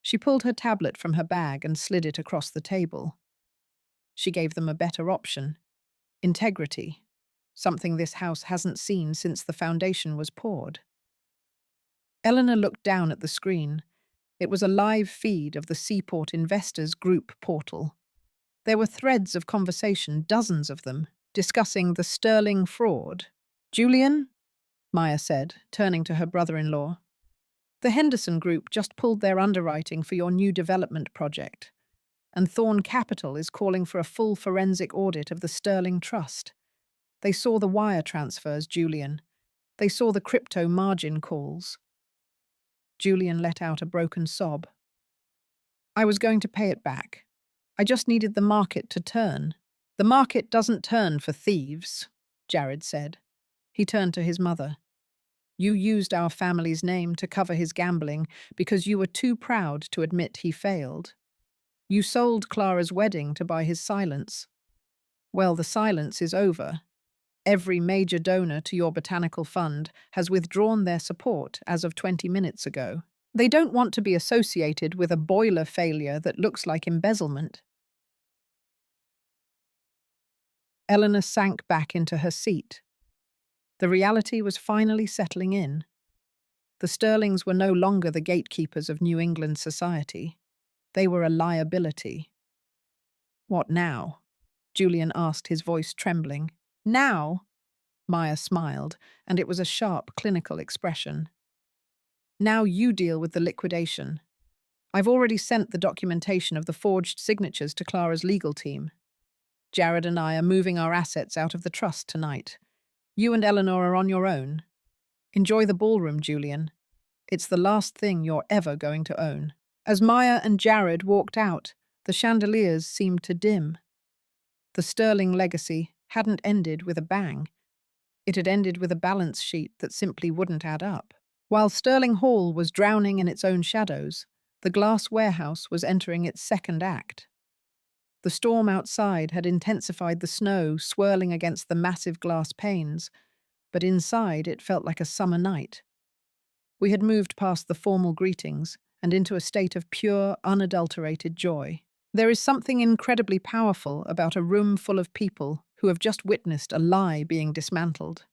She pulled her tablet from her bag and slid it across the table. She gave them a better option. Integrity. Something this house hasn't seen since the foundation was poured. Eleanor looked down at the screen. It was a live feed of the Seaport Investors Group portal. There were threads of conversation, dozens of them, discussing the Sterling fraud. "Julian," Maya said, turning to her brother-in-law, "the Henderson Group just pulled their underwriting for your new development project, and Thorn Capital is calling for a full forensic audit of the Sterling Trust. They saw the wire transfers, Julian. They saw the crypto margin calls." Julian let out a broken sob. "I was going to pay it back. I just needed the market to turn." "The market doesn't turn for thieves," Jared said. He turned to his mother. "You used our family's name to cover his gambling because you were too proud to admit he failed. You sold Clara's wedding to buy his silence. Well, the silence is over. Every major donor to your botanical fund has withdrawn their support as of 20 minutes ago. They don't want to be associated with a boiler failure that looks like embezzlement. Eleanor sank back into her seat. The reality was finally settling in. The Sterlings were no longer the gatekeepers of New England society. They were a liability. What now? Julian asked, his voice trembling. Now? Maya smiled, and it was a sharp, clinical expression. Now you deal with the liquidation. I've already sent the documentation of the forged signatures to Clara's legal team. Jared and I are moving our assets out of the trust tonight. You and Eleanor are on your own. Enjoy the ballroom, Julian. It's the last thing you're ever going to own. As Maya and Jared walked out, the chandeliers seemed to dim. The Sterling legacy hadn't ended with a bang. It had ended with a balance sheet that simply wouldn't add up. While Sterling Hall was drowning in its own shadows, the glass warehouse was entering its second act. The storm outside had intensified the snow swirling against the massive glass panes, but inside it felt like a summer night. We had moved past the formal greetings and into a state of pure, unadulterated joy. There is something incredibly powerful about a room full of people who have just witnessed a lie being dismantled.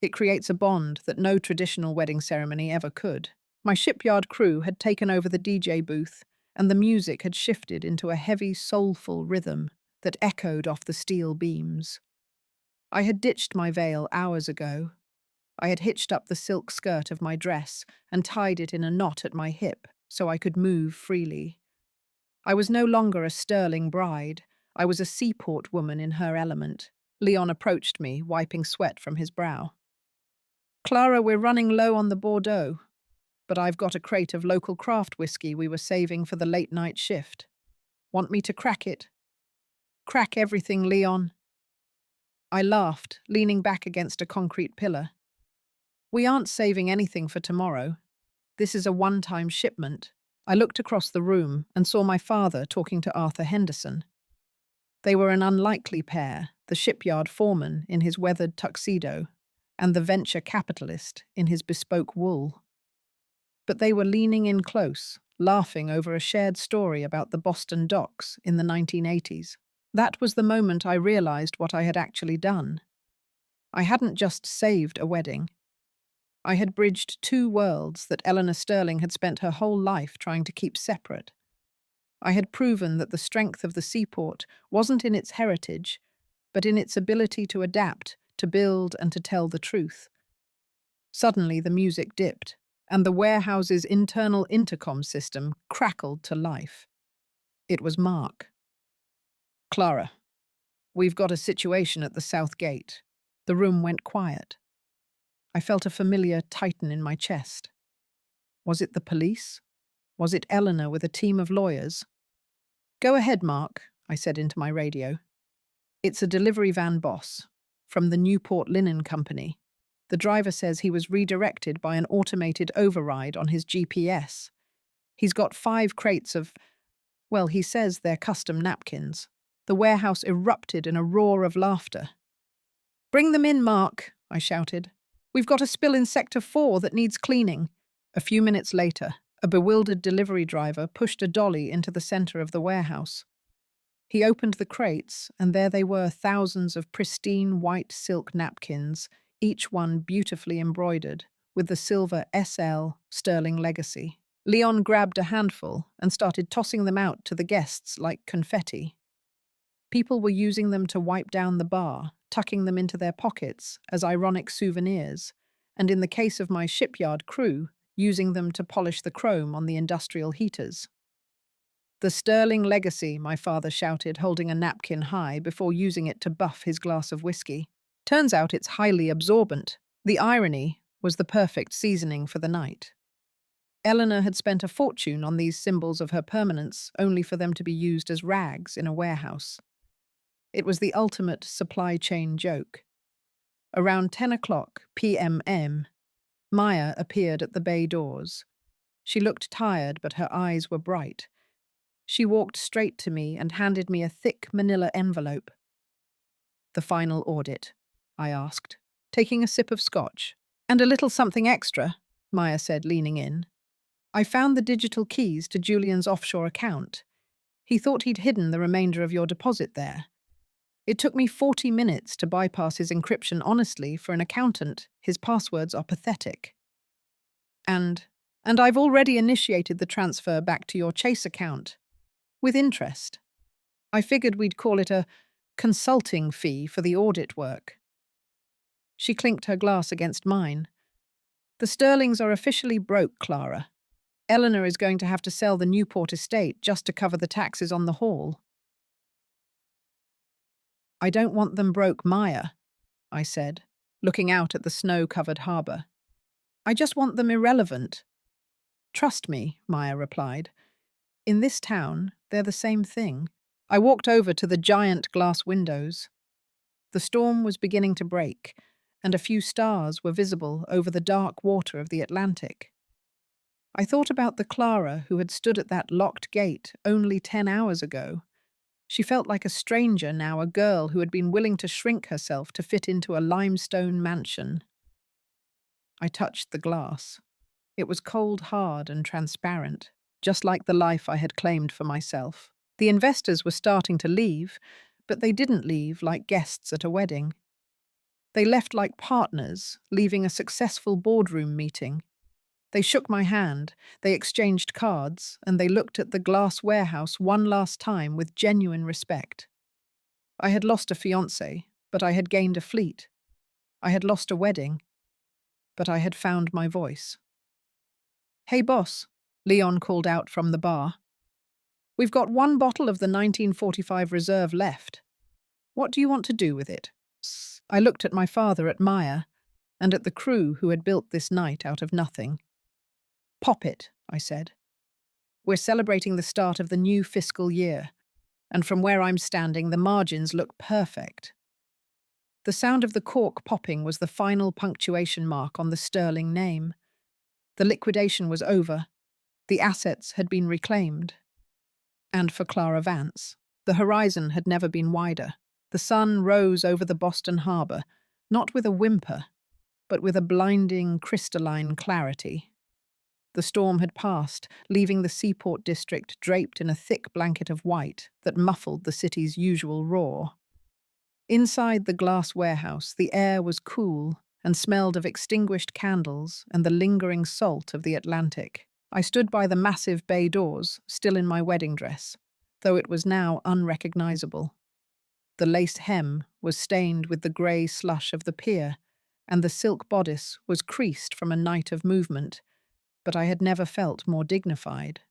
It creates a bond that no traditional wedding ceremony ever could. My shipyard crew had taken over the DJ booth, and the music had shifted into a heavy, soulful rhythm that echoed off the steel beams. I had ditched my veil hours ago. I had hitched up the silk skirt of my dress and tied it in a knot at my hip so I could move freely. I was no longer a Sterling bride. I was a seaport woman in her element. Leon approached me, wiping sweat from his brow. Clara, we're running low on the Bordeaux, but I've got a crate of local craft whiskey we were saving for the late-night shift. Want me to crack it? Crack everything, Leon. I laughed, leaning back against a concrete pillar. We aren't saving anything for tomorrow. This is a one-time shipment. I looked across the room and saw my father talking to Arthur Henderson. They were an unlikely pair, the shipyard foreman in his weathered tuxedo and the venture capitalist in his bespoke wool. But they were leaning in close, laughing over a shared story about the Boston docks in the 1980s. That was the moment I realized what I had actually done. I hadn't just saved a wedding. I had bridged two worlds that Eleanor Sterling had spent her whole life trying to keep separate. I had proven that the strength of the seaport wasn't in its heritage, but in its ability to adapt, to build, and to tell the truth. Suddenly the music dipped, and the warehouse's internal intercom system crackled to life. It was Mark. Clara, we've got a situation at the south gate. The room went quiet. I felt a familiar tighten in my chest. Was it the police? Was it Eleanor with a team of lawyers? Go ahead, Mark, I said into my radio. It's a delivery van boss from the Newport Linen Company. The driver says he was redirected by an automated override on his GPS. He's got 5 crates of, well, he says they're custom napkins. The warehouse erupted in a roar of laughter. Bring them in, Mark, I shouted. We've got a spill in Sector 4 that needs cleaning. A few minutes later, a bewildered delivery driver pushed a dolly into the center of the warehouse. He opened the crates, and there they were, thousands of pristine white silk napkins, each one beautifully embroidered, with the silver SL Sterling legacy. Leon grabbed a handful and started tossing them out to the guests like confetti. People were using them to wipe down the bar, tucking them into their pockets as ironic souvenirs, and in the case of my shipyard crew, using them to polish the chrome on the industrial heaters. The Sterling legacy, my father shouted, holding a napkin high before using it to buff his glass of whiskey. Turns out it's highly absorbent. The irony was the perfect seasoning for the night. Eleanor had spent a fortune on these symbols of her permanence, only for them to be used as rags in a warehouse. It was the ultimate supply chain joke. Around 10 o'clock p.m., Maya appeared at the bay doors. She looked tired, but her eyes were bright. She walked straight to me and handed me a thick manila envelope. The final audit. I asked, taking a sip of scotch. And a little something extra, Maya said, leaning in. I found the digital keys to Julian's offshore account. He thought he'd hidden the remainder of your deposit there. It took me 40 minutes to bypass his encryption. Honestly, for an accountant, his passwords are pathetic. And I've already initiated the transfer back to your Chase account. With interest. I figured we'd call it a consulting fee for the audit work. She clinked her glass against mine. The Sterlings are officially broke, Clara. Eleanor is going to have to sell the Newport estate just to cover the taxes on the haul. I don't want them broke, Maya, I said, looking out at the snow-covered harbour. I just want them irrelevant. Trust me, Maya replied. In this town, they're the same thing. I walked over to the giant glass windows. The storm was beginning to break, and a few stars were visible over the dark water of the Atlantic. I thought about the Clara who had stood at that locked gate only 10 hours ago. She felt like a stranger now, a girl who had been willing to shrink herself to fit into a limestone mansion. I touched the glass. It was cold, hard, and transparent, just like the life I had claimed for myself. The investors were starting to leave, but they didn't leave like guests at a wedding. They left like partners, leaving a successful boardroom meeting. They shook my hand, they exchanged cards, and they looked at the glass warehouse one last time with genuine respect. I had lost a fiancé, but I had gained a fleet. I had lost a wedding, but I had found my voice. "Hey, boss," Leon called out from the bar. "We've got one bottle of the 1945 reserve left. What do you want to do with it?" I looked at my father, at Maya, and at the crew who had built this night out of nothing. "Pop it," I said. "We're celebrating the start of the new fiscal year, and from where I'm standing, the margins look perfect." The sound of the cork popping was the final punctuation mark on the Sterling name. The liquidation was over. The assets had been reclaimed. And for Clara Vance, the horizon had never been wider. The sun rose over the Boston harbor, not with a whimper, but with a blinding, crystalline clarity. The storm had passed, leaving the seaport district draped in a thick blanket of white that muffled the city's usual roar. Inside the glass warehouse, the air was cool and smelled of extinguished candles and the lingering salt of the Atlantic. I stood by the massive bay doors, still in my wedding dress, though it was now unrecognizable. The lace hem was stained with the grey slush of the pier, and the silk bodice was creased from a night of movement, but I had never felt more dignified.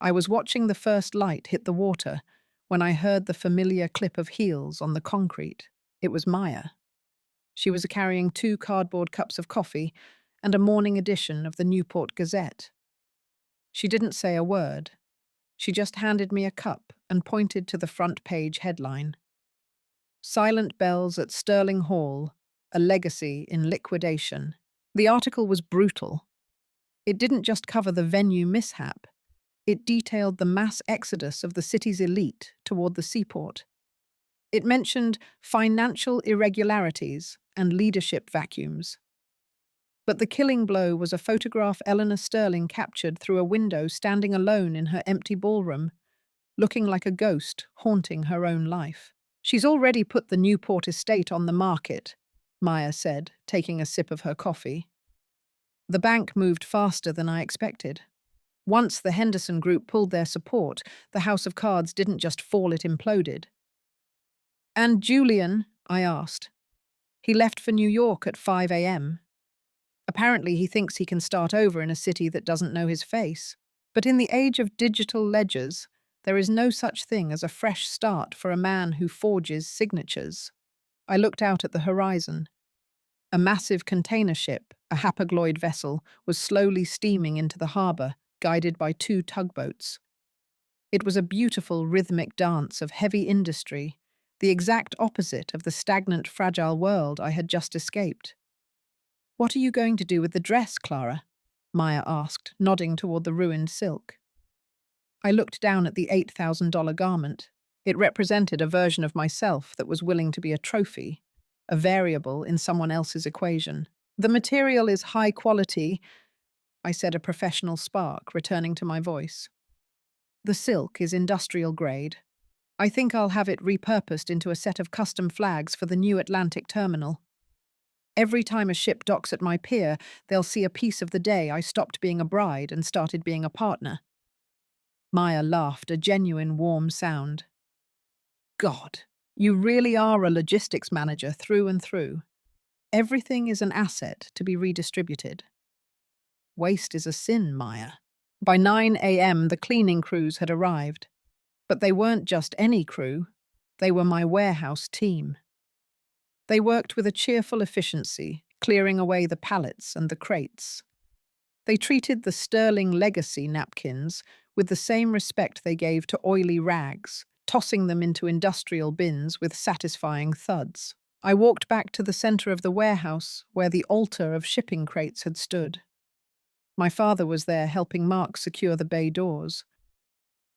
I was watching the first light hit the water when I heard the familiar clip of heels on the concrete. It was Maya. She was carrying 2 cardboard cups of coffee and a morning edition of the Newport Gazette. She didn't say a word. She just handed me a cup and pointed to the front page headline. "Silent Bells at Sterling Hall, a Legacy in Liquidation." The article was brutal. It didn't just cover the venue mishap. It detailed the mass exodus of the city's elite toward the seaport. It mentioned financial irregularities and leadership vacuums. But the killing blow was a photograph Eleanor Sterling captured through a window standing alone in her empty ballroom, looking like a ghost haunting her own life. "She's already put the Newport estate on the market," Maya said, taking a sip of her coffee. The bank moved faster than I expected. Once the Henderson Group pulled their support, the house of cards didn't just fall, it imploded. "And Julian?" I asked. "He left for New York at 5 a.m. Apparently he thinks he can start over in a city that doesn't know his face. But in the age of digital ledgers, there is no such thing as a fresh start for a man who forges signatures." I looked out at the horizon. A massive container ship, a hapagloid vessel, was slowly steaming into the harbour, guided by 2 tugboats. It was a beautiful rhythmic dance of heavy industry, the exact opposite of the stagnant, fragile world I had just escaped. "What are you going to do with the dress, Clara?" Maya asked, nodding toward the ruined silk. I looked down at the $8,000 garment. It represented a version of myself that was willing to be a trophy, a variable in someone else's equation. The material is high quality, I said, a professional spark returning to my voice. The silk is industrial grade. I think I'll have it repurposed into a set of custom flags for the new Atlantic terminal. Every time a ship docks at my pier, they'll see a piece of the day I stopped being a bride and started being a partner. Maya laughed, a genuine warm sound. God, you really are a logistics manager through and through. Everything is an asset to be redistributed. Waste is a sin, Maya. By 9 a.m., the cleaning crews had arrived. But they weren't just any crew. They were my warehouse team. They worked with a cheerful efficiency, clearing away the pallets and the crates. They treated the Sterling Legacy napkins with the same respect they gave to oily rags, tossing them into industrial bins with satisfying thuds. I walked back to the center of the warehouse where the altar of shipping crates had stood. My father was there helping Mark secure the bay doors.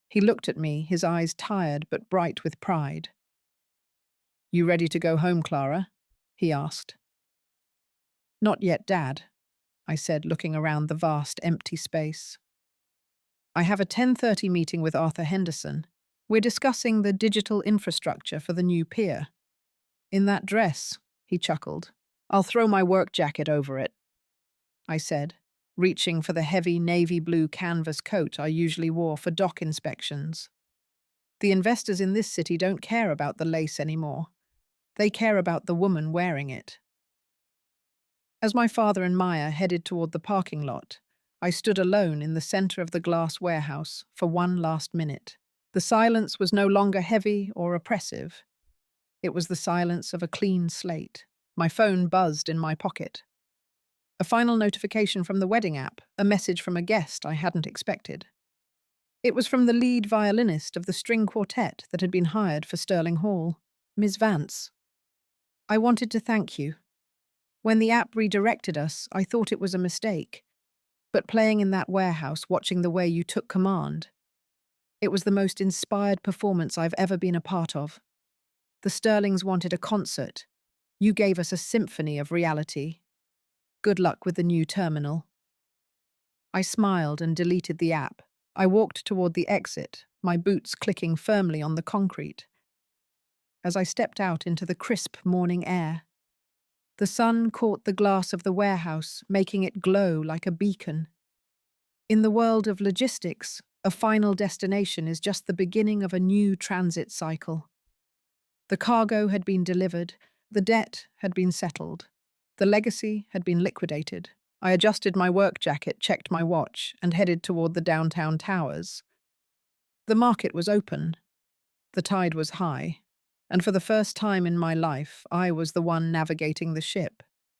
He looked at me, his eyes tired but bright with pride. "You ready to go home, Clara?" he asked. "Not yet, Dad," I said, looking around the vast, empty space. "I have a 10:30 meeting with Arthur Henderson. We're discussing the digital infrastructure for the new pier." "In that dress," he chuckled. "I'll throw my work jacket over it," I said, reaching for the heavy navy blue canvas coat I usually wore for dock inspections. The investors in this city don't care about the lace anymore. They care about the woman wearing it. As my father and Maya headed toward the parking lot, I stood alone in the center of the glass warehouse for one last minute. The silence was no longer heavy or oppressive. It was the silence of a clean slate. My phone buzzed in my pocket. A final notification from the wedding app, a message from a guest I hadn't expected. It was from the lead violinist of the string quartet that had been hired for Sterling Hall, Ms. Vance. "I wanted to thank you. When the app redirected us, I thought it was a mistake. But playing in that warehouse, watching the way you took command, it was the most inspired performance I've ever been a part of. The Sterlings wanted a concert. You gave us a symphony of reality. Good luck with the new terminal." I smiled and deleted the app. I walked toward the exit, my boots clicking firmly on the concrete. As I stepped out into the crisp morning air, the sun caught the glass of the warehouse, making it glow like a beacon. In the world of logistics, a final destination is just the beginning of a new transit cycle. The cargo had been delivered, the debt had been settled. The legacy had been liquidated. I adjusted my work jacket, checked my watch, and headed toward the downtown towers. The market was open. The tide was high. And for the first time in my life, I was the one navigating the ship.